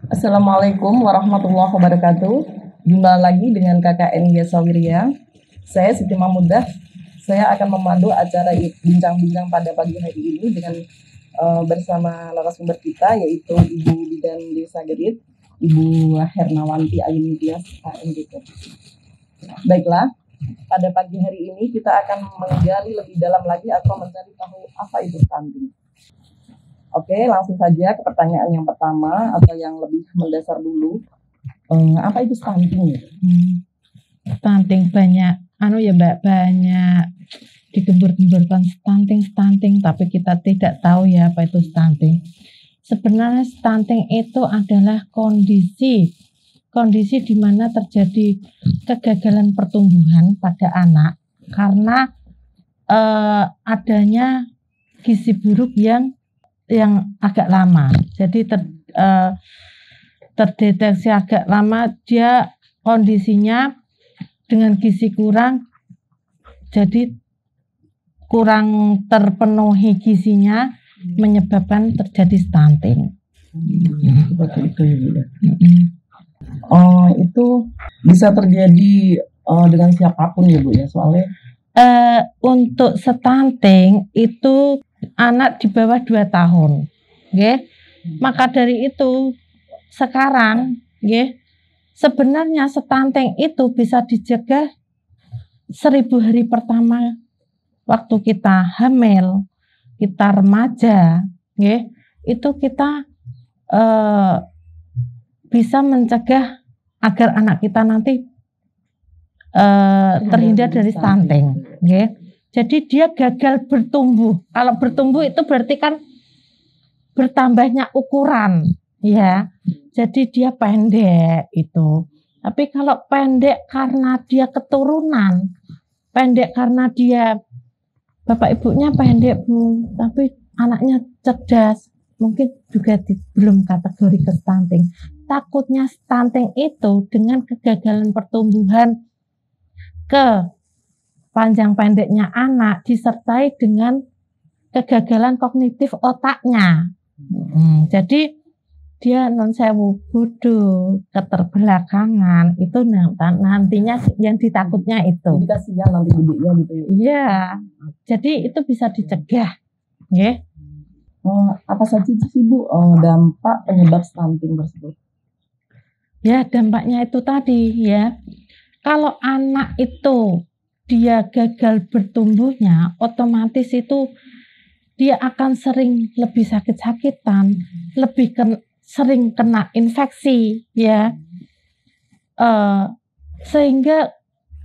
Assalamualaikum warahmatullahi wabarakatuh. Jumpa lagi dengan KKN Yasawiria. Saya Siti Mahmudah. Saya akan memandu acara bincang-bincang pada pagi hari ini dengan bersama narasumber kita yaitu Ibu Bidan Desa Gerit, Ibu Hernawanti Ayunintias KMDK. Baiklah, pada pagi hari ini kita akan menggali lebih dalam lagi atau mencari tahu apa itu stunting. Oke, langsung saja ke pertanyaan yang pertama atau yang lebih mendasar dulu. Apa itu stunting? Stunting banyak, ya Mbak, banyak digembur-gemburkan stunting, tapi kita tidak tahu ya apa itu stunting. Sebenarnya stunting itu adalah kondisi di mana terjadi kegagalan pertumbuhan pada anak karena adanya gizi buruk yang agak lama. Jadi terdeteksi agak lama, dia kondisinya dengan gizi kurang, jadi kurang terpenuhi gizinya menyebabkan terjadi stunting. Seperti itu ya Bu. Itu bisa terjadi dengan siapapun ya Bu ya, soalnya untuk stunting itu anak di bawah 2 tahun, okay? Maka dari itu sekarang, okay, sebenarnya stunting itu bisa dicegah 1000 hari pertama waktu kita hamil, kita remaja, okay, itu kita bisa mencegah agar anak kita nanti terhindar dari stunting, okay? Jadi dia gagal bertumbuh. Kalau bertumbuh itu berarti kan bertambahnya ukuran, ya. Jadi dia pendek itu. Tapi kalau pendek karena dia keturunan, pendek karena dia bapak ibunya pendek Bu, tapi anaknya cerdas, mungkin juga belum kategori ke stunting. Takutnya stunting itu dengan kegagalan pertumbuhan ke panjang pendeknya anak disertai dengan kegagalan kognitif otaknya. Jadi dia non sewu bodoh, keterbelakangan, itu nantinya yang ditakutnya itu. Jadi kasihan nanti gedenya gitu ya. Iya. Jadi itu bisa dicegah. Yeah. Apa saja sih Bu dampak penyebab stunting tersebut? Ya, dampaknya itu tadi ya. Kalau anak itu dia gagal bertumbuhnya, otomatis itu dia akan sering lebih sakit-sakitan, lebih sering kena infeksi, ya. Sehingga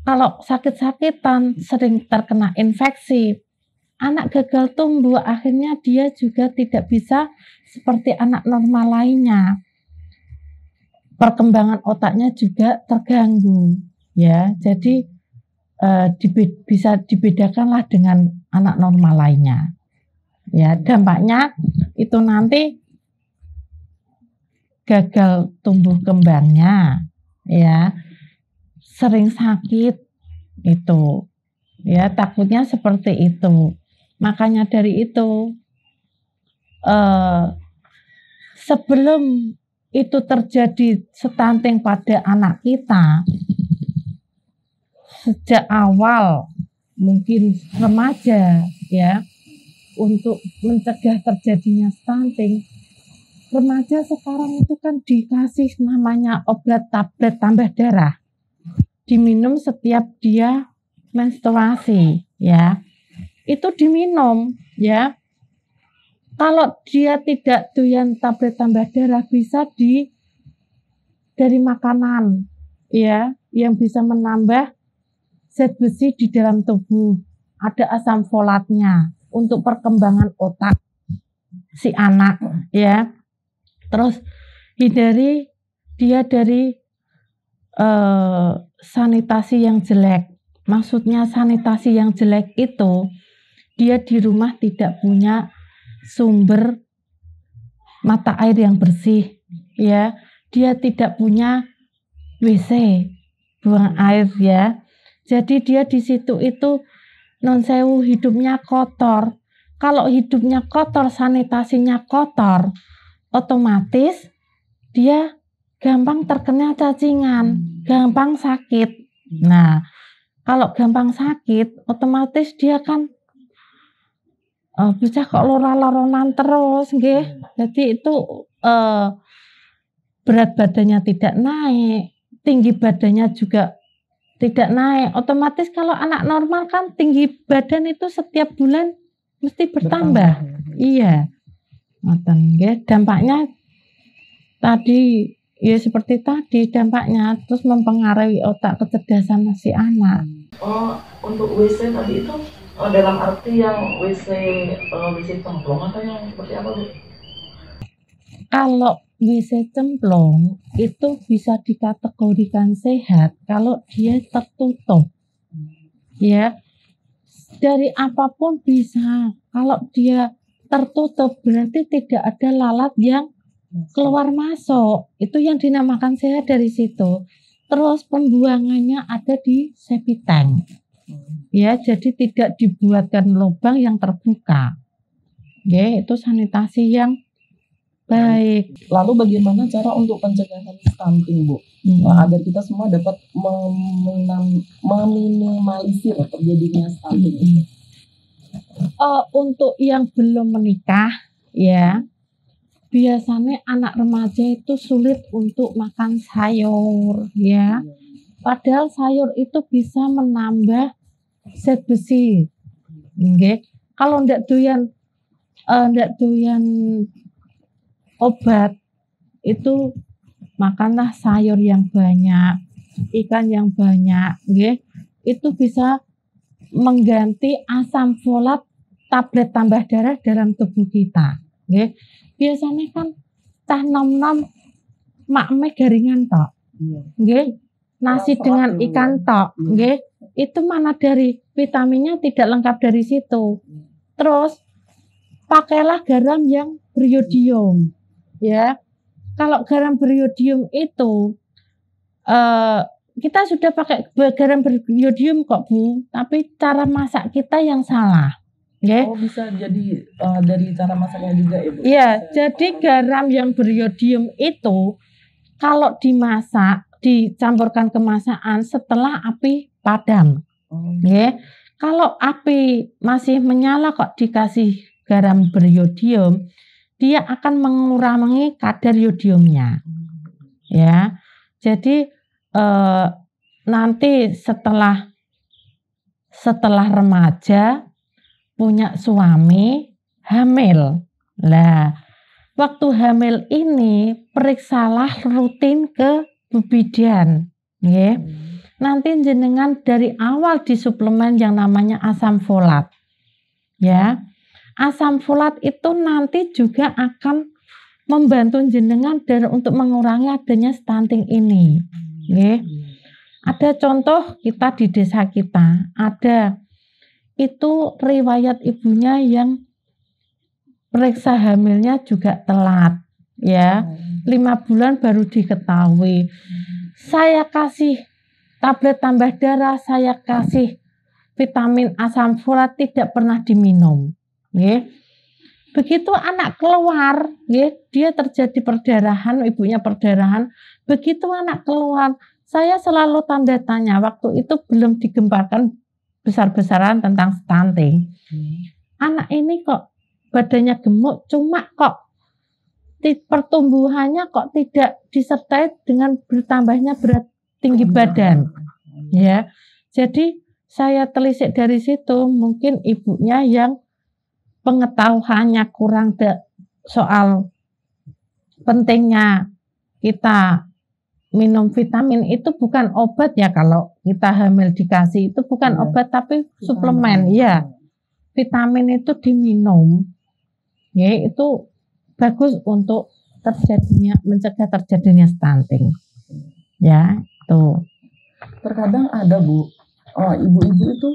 kalau sakit-sakitan, sering terkena infeksi, anak gagal tumbuh, akhirnya dia juga tidak bisa seperti anak normal lainnya. Perkembangan otaknya juga terganggu, ya. Jadi bisa dibedakanlah dengan anak normal lainnya. Ya, dampaknya itu nanti gagal tumbuh kembangnya, ya, sering sakit itu, ya, takutnya seperti itu. Makanya dari itu sebelum itu terjadi stunting pada anak kita, sejak awal mungkin remaja, ya, untuk mencegah terjadinya stunting, remaja sekarang itu kan dikasih namanya obat tablet tambah darah, diminum setiap dia menstruasi, ya, itu diminum, ya. Kalau dia tidak doyan tablet tambah darah, bisa dari makanan, ya, yang bisa menambah zat besi di dalam tubuh. Ada asam folatnya untuk perkembangan otak si anak, ya. Terus hindari dia dari sanitasi yang jelek. Maksudnya sanitasi yang jelek itu dia di rumah tidak punya sumber mata air yang bersih, ya. Dia tidak punya WC buang air, ya. Jadi dia di situ itu non sewu hidupnya kotor. Kalau hidupnya kotor, sanitasinya kotor, otomatis dia gampang terkena cacingan, gampang sakit. Nah, kalau gampang sakit, otomatis dia kan bisa kok loro-loronan terus, nggih. Jadi itu berat badannya tidak naik, tinggi badannya juga tidak naik. Otomatis kalau anak normal kan tinggi badan itu setiap bulan mesti bertambah. Iya. Ngoten nggih, dampaknya tadi ya seperti tadi dampaknya terus mempengaruhi otak kecerdasan si anak. Untuk WC tadi itu dalam arti yang WC cemplung atau yang seperti apa, Bu? Kalau WC cemplung itu bisa dikategorikan sehat kalau dia tertutup. Ya, dari apapun bisa. Kalau dia tertutup berarti tidak ada lalat yang keluar masuk. Itu yang dinamakan sehat dari situ. Terus pembuangannya ada di septic tank. Ya, jadi tidak dibuatkan lubang yang terbuka. Ya, itu sanitasi yang baik. Lalu bagaimana cara untuk pencegahan stunting, Bu? Agar kita semua dapat meminimalisir terjadinya stunting. Untuk yang belum menikah, ya, biasanya anak remaja itu sulit untuk makan sayur, ya. Padahal sayur itu bisa menambah zat besi. Nggih. Kalau ndak doyan obat itu makanlah sayur yang banyak, ikan yang banyak, nggih. Itu bisa mengganti asam folat tablet tambah darah dalam tubuh kita, nggih. Biasanya kan cah nom-nom makme garingan tok. Nggih. Nasi dengan ikan tok, nggih. Itu mana dari vitaminnya tidak lengkap dari situ. Terus pakailah garam yang beriodium, ya. Kalau garam beriodium itu kita sudah pakai garam beriodium kok, Bu, tapi cara masak kita yang salah. Okay. Bisa jadi dari cara masaknya juga ya, Bu? Iya, jadi garam yang beriodium itu kalau dimasak, dicampurkan ke masakan setelah api padam. Okay. Kalau api masih menyala kok dikasih garam beriodium, dia akan mengurangi kadar yodiumnya. Ya, jadi nanti setelah remaja punya suami hamil. Lah, waktu hamil ini periksalah rutin ke bidan, nggih. Nanti jenengan dari awal di suplemen yang namanya asam folat. Ya. Asam folat itu nanti juga akan membantu jenengan untuk mengurangi adanya stunting ini. Nggih. Ada contoh kita di desa kita, ada itu riwayat ibunya yang periksa hamilnya juga telat, ya. 5 bulan baru diketahui. Saya kasih tablet tambah darah, saya kasih vitamin asam folat tidak pernah diminum, nggih. Begitu anak keluar, nggih, dia terjadi perdarahan, ibunya perdarahan. Begitu anak keluar, saya selalu tanda tanya, waktu itu belum digemparkan besar-besaran tentang stunting. Anak ini kok badannya gemuk, cuma kok pertumbuhannya kok tidak disertai dengan bertambahnya berat tinggi badan. Ya, jadi saya telisik dari situ, mungkin ibunya yang pengetahuannya kurang soal pentingnya kita minum vitamin itu bukan obat ya, kalau kita hamil dikasih itu bukan obat tapi suplemen ya. Vitamin itu diminum. Ya, itu bagus untuk mencegah terjadinya stunting. Ya, itu. Terkadang ada, Bu, ibu-ibu itu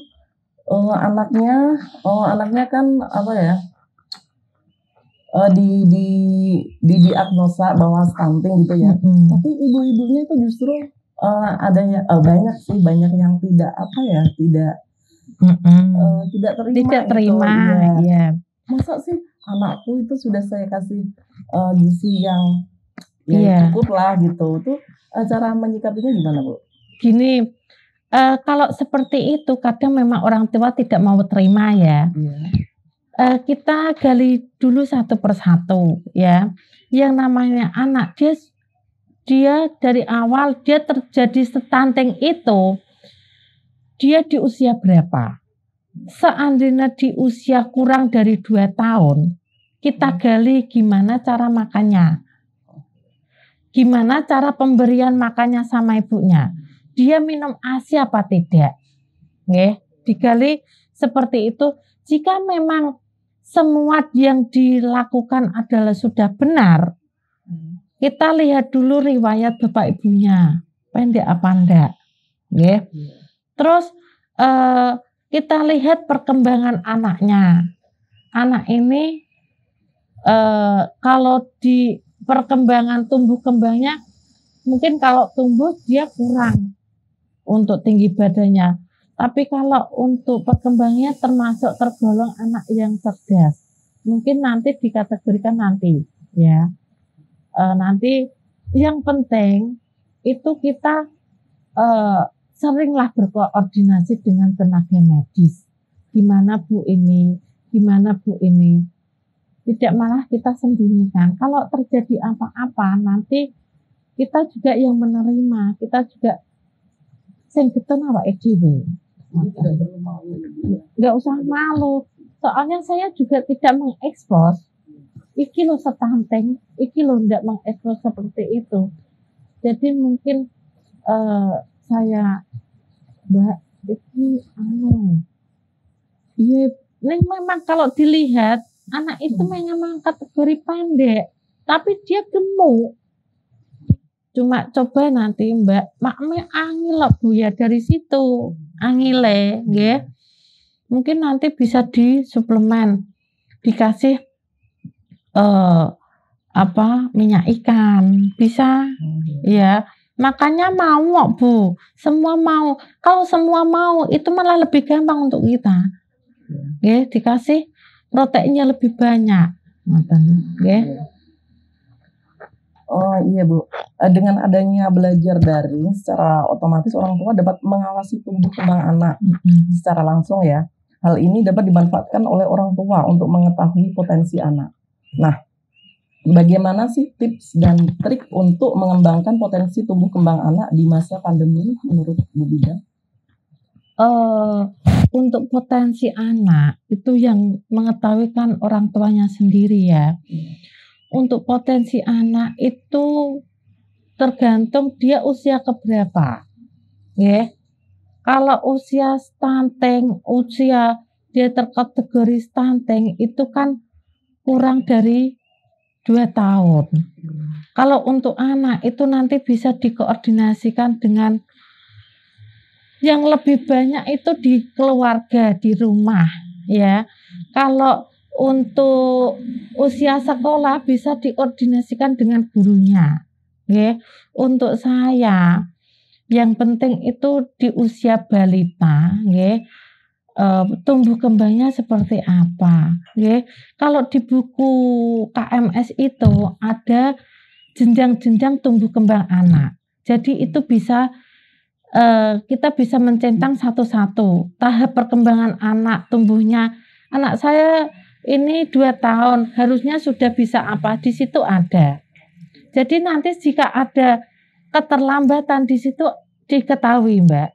anaknya kan apa ya? Didiagnosa bahwa stunting gitu ya. Tapi ibu-ibunya itu justru adanya banyak yang tidak terima. Ya. Masa sih anakku itu sudah saya kasih gizi yang ya Iya. cukup lah gitu. Tuh cara menyikapinya gimana Bu? Gini, kalau seperti itu kadang memang orang tua tidak mau terima ya. Iya. Kita gali dulu satu persatu ya. Yang namanya anak dia dari awal dia terjadi stunting itu dia di usia berapa? Seandainya di usia kurang dari 2 tahun, kita gali gimana cara makannya. Gimana cara pemberian makannya sama ibunya. Dia minum ASI apa tidak? Nggih, digali seperti itu. Jika memang semua yang dilakukan adalah sudah benar, kita lihat dulu riwayat bapak ibunya, pendek apa enggak. Nggih. Terus kita lihat perkembangan anaknya. Anak ini kalau di perkembangan tumbuh kembangnya, mungkin kalau tumbuh dia kurang untuk tinggi badannya. Tapi kalau untuk perkembangannya termasuk tergolong anak yang cerdas. Mungkin nanti dikategorikan nanti, ya. Nanti yang penting itu kita seringlah berkoordinasi dengan tenaga medis. Gimana Bu ini? Gimana Bu ini? Tidak malah kita sembunyikan. Kalau terjadi apa-apa nanti kita juga yang menerima. Kita juga sing getun awake dhewe. Nggak usah malu. Soalnya saya juga tidak mengekspos. Iki lo stunting, iki lo ndak mengekspos seperti itu. Jadi mungkin saya Mbak iki iya, memang kalau dilihat anak itu memang kategori pendek, tapi dia gemuk. Cuma coba nanti Mbak, makme angil loh Bu ya dari situ, angile, nggih. Mungkin nanti bisa disuplemen, dikasih minyak ikan, bisa, ya. Makanya mau Bu, semua mau. Kalau semua mau itu malah lebih gampang untuk kita, nggih. Dikasih proteinnya lebih banyak, nggih. Oh iya Bu, dengan adanya belajar daring secara otomatis orang tua dapat mengawasi tumbuh kembang anak secara langsung ya. Hal ini dapat dimanfaatkan oleh orang tua untuk mengetahui potensi anak. Nah, bagaimana sih tips dan trik untuk mengembangkan potensi tumbuh kembang anak di masa pandemi menurut Bu Bidan? Untuk potensi anak itu yang mengetahui kan orang tuanya sendiri ya. Untuk potensi anak itu tergantung dia usia keberapa, ya. Kalau usia stunting, usia dia terkategori stunting itu kan kurang dari 2 tahun. Kalau untuk anak itu nanti bisa dikoordinasikan dengan yang lebih banyak itu di keluarga, di rumah, ya. Kalau untuk usia sekolah bisa dikoordinasikan dengan gurunya, ya. Untuk saya, yang penting itu di usia balita, ya. Tumbuh kembangnya seperti apa, ya. Kalau di buku KMS itu ada jenjang-jenjang tumbuh kembang anak. Jadi itu bisa kita bisa mencentang satu-satu tahap perkembangan anak tumbuhnya. Anak saya ini 2 tahun harusnya sudah bisa apa di situ ada. Jadi nanti jika ada keterlambatan di situ diketahui Mbak,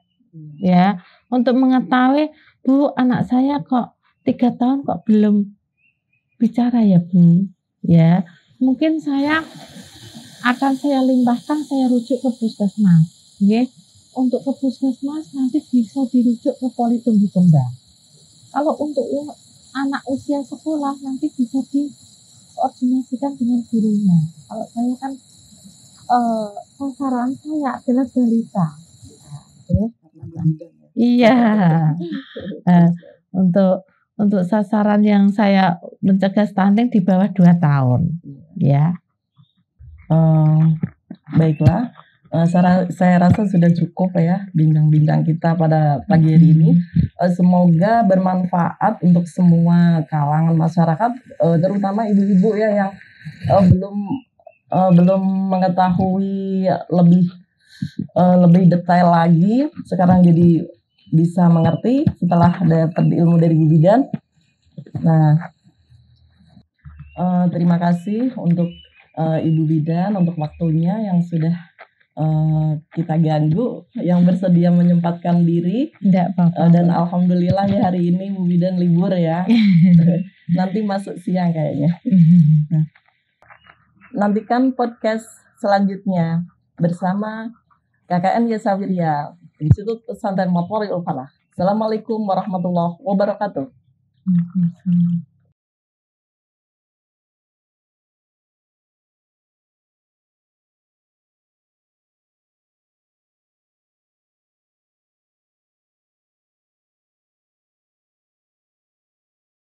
ya, untuk mengetahui Bu anak saya kok 3 tahun kok belum bicara ya Bu, ya mungkin saya limpahkan, saya rujuk ke puskesmas, ya. Untuk ke puskesmas nanti bisa dirujuk ke poli tumbuh kembang. Kalau untuk anak usia sekolah nanti bisa dikoordinasikan dengan gurunya. Kalau saya kan sasaran saya adalah balita. Iya. Untuk sasaran yang saya mencegah stunting di bawah 2 tahun, ya. Baiklah. Saya rasa sudah cukup ya bincang-bincang kita pada pagi hari ini. Semoga bermanfaat untuk semua kalangan masyarakat, terutama ibu-ibu ya yang belum belum mengetahui lebih detail lagi. Sekarang jadi bisa mengerti setelah dapat ilmu dari Bu Bidan. Nah, terima kasih untuk Ibu Bidan untuk waktunya yang sudah kita ganggu, yang bersedia menyempatkan diri. Enggak apa-apa. Dan alhamdulillah ya hari ini Bu Bidan libur ya. Nanti masuk siang kayaknya. Nah, nantikan podcast selanjutnya bersama KKN Yesawiria, Institut Pesantren Matlari Falah. Assalamualaikum warahmatullahi wabarakatuh.